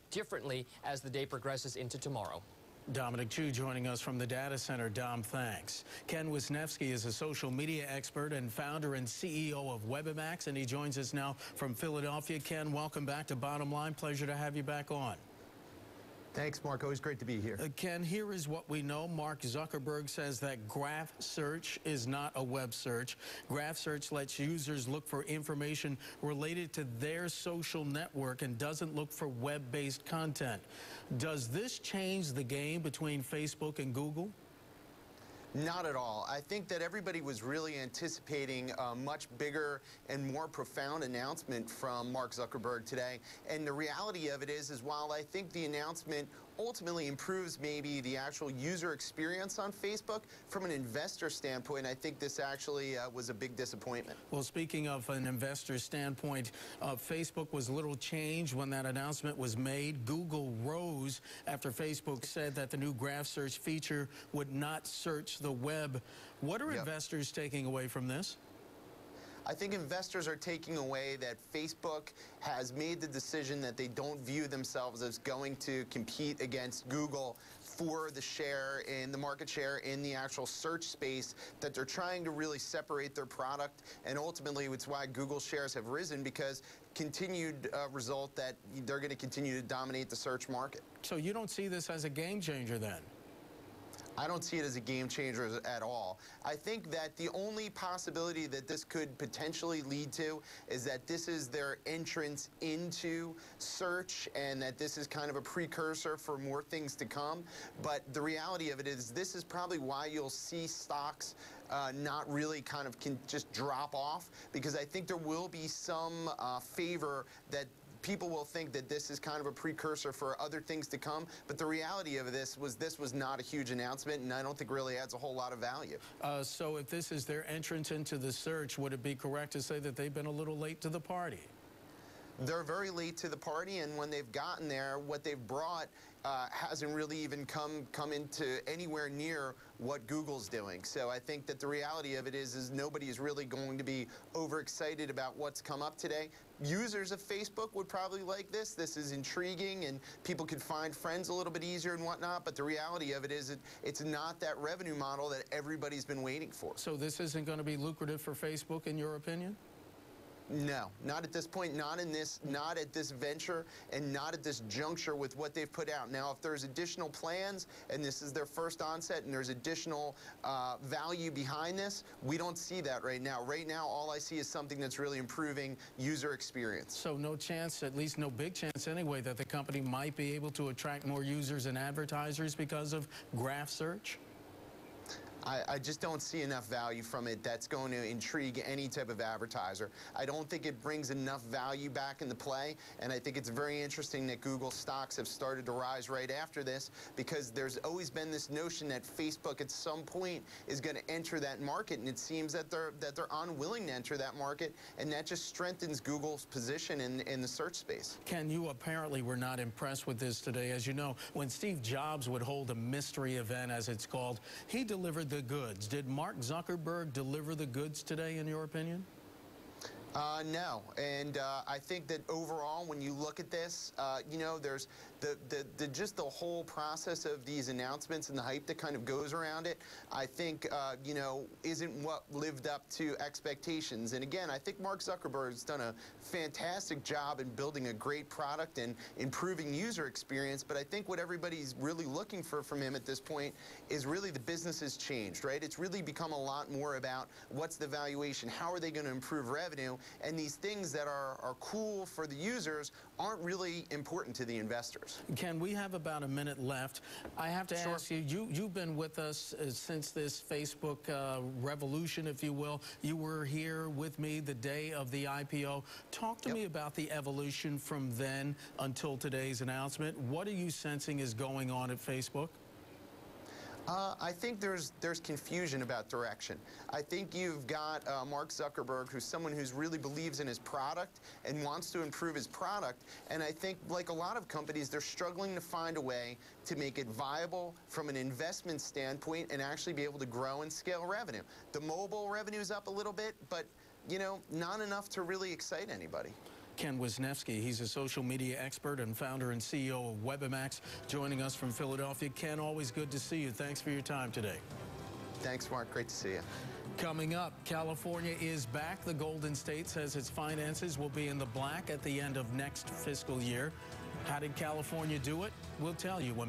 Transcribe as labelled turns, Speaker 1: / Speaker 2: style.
Speaker 1: differently as the day progresses into tomorrow.
Speaker 2: Dominic Chu joining us from the data center. Dom, thanks. Ken Wisnefski is a social media expert and founder and CEO of WebMax, and he joins us now from Philadelphia. Ken, welcome back to Bottom Line. Pleasure to have you back on.
Speaker 3: Thanks, Mark. Always great to be here.
Speaker 2: Ken, here is what we know. Mark Zuckerberg says that graph search is not a web search. Graph search lets users look for information related to their social network and doesn't look for web-based content. Does this change the game between Facebook and Google?
Speaker 3: Not at all. I think that everybody was really anticipating a much bigger and more profound announcement from Mark Zuckerberg today. And the reality of it is while I think the announcement ultimately improves maybe the actual user experience on Facebook, from an investor standpoint, I think this actually was a big disappointment.
Speaker 2: Well, speaking of an investor standpoint, Facebook was little changed when that announcement was made. Google rose after Facebook said that the new graph search feature would not search the web. What are investors taking away from this?
Speaker 3: I think investors are taking away that Facebook has made the decision that they don't view themselves as going to compete against Google for the share in the market share in the actual search space, that they're trying to really separate their product, and ultimately it's why Google shares have risen, because continued result that they're going to continue to dominate the search market.
Speaker 2: So you don't see this as a game changer then?
Speaker 3: I don't see it as a game changer at all. I think that the only possibility that this could potentially lead to is that this is their entrance into search, and that this is kind of a precursor for more things to come. But the reality of it is this is probably why you'll see stocks not really kind of just drop off, because I think there will be some favor that people will think that this is kind of a precursor for other things to come. But the reality of this was not a huge announcement, and I don't think really adds a whole lot of value.
Speaker 2: So if this is their entrance into the search, would it be correct to say that they've been a little late to the party?
Speaker 3: They're very late to the party, and when they've gotten there, what they've brought hasn't really even come into anywhere near what Google's doing. So I think that the reality of it is nobody is really going to be overexcited about what's come up today. Users of Facebook would probably like this. This is intriguing, and people could find friends a little bit easier and whatnot, but the reality of it is it's not that revenue model that everybody's been waiting for.
Speaker 2: So this isn't going to be lucrative for Facebook, in your opinion?
Speaker 3: No, not at this point, not at this venture, and not at this juncture with what they've put out. Now, if there's additional plans, and this is their first onset, and there's additional value behind this, we don't see that right now. Right now, all I see is something that's really improving user experience.
Speaker 2: So no chance, at least no big chance anyway, that the company might be able to attract more users and advertisers because of graph search?
Speaker 3: I just don't see enough value from it that's going to intrigue any type of advertiser. I don't think it brings enough value back into play, and I think it's very interesting that Google stocks have started to rise right after this, because there's always been this notion that Facebook at some point is going to enter that market, and it seems that they're unwilling to enter that market, and that just strengthens Google's position in the search space.
Speaker 2: Ken, you apparently were not impressed with this today. As you know, when Steve Jobs would hold a mystery event, as it's called, he delivered the goods. Did Mark Zuckerberg deliver the goods today, in your opinion?
Speaker 3: No, and I think that overall, when you look at this, you know, there's just the whole process of these announcements and the hype that kind of goes around it, I think, you know, isn't what lived up to expectations. And again, I think Mark Zuckerberg's done a fantastic job in building a great product and improving user experience, but I think what everybody's really looking for from him at this point is really the business has changed, right? It's really become a lot more about what's the valuation, how are they going to improve revenue, and these things that are cool for the users aren't really important to the investors.
Speaker 2: Ken, we have about a minute left. I have to ask you, you've been with us since this Facebook revolution, if you will. You were here with me the day of the IPO. Talk to me about the evolution from then until today's announcement. What are you sensing is going on at Facebook?
Speaker 3: I think there's confusion about direction. I think you've got Mark Zuckerberg, who's someone who really believes in his product and wants to improve his product. And I think, like a lot of companies, they're struggling to find a way to make it viable from an investment standpoint and actually be able to grow and scale revenue. The mobile revenue is up a little bit, but, you know, not enough to really excite anybody.
Speaker 2: Ken Wisnefski. He's a social media expert and founder and CEO of WebMax, joining us from Philadelphia. Ken, always good to see you. Thanks for your time today.
Speaker 3: Thanks, Mark. Great to see you.
Speaker 2: Coming up, California is back. The Golden State says its finances will be in the black at the end of next fiscal year. How did California do it? We'll tell you when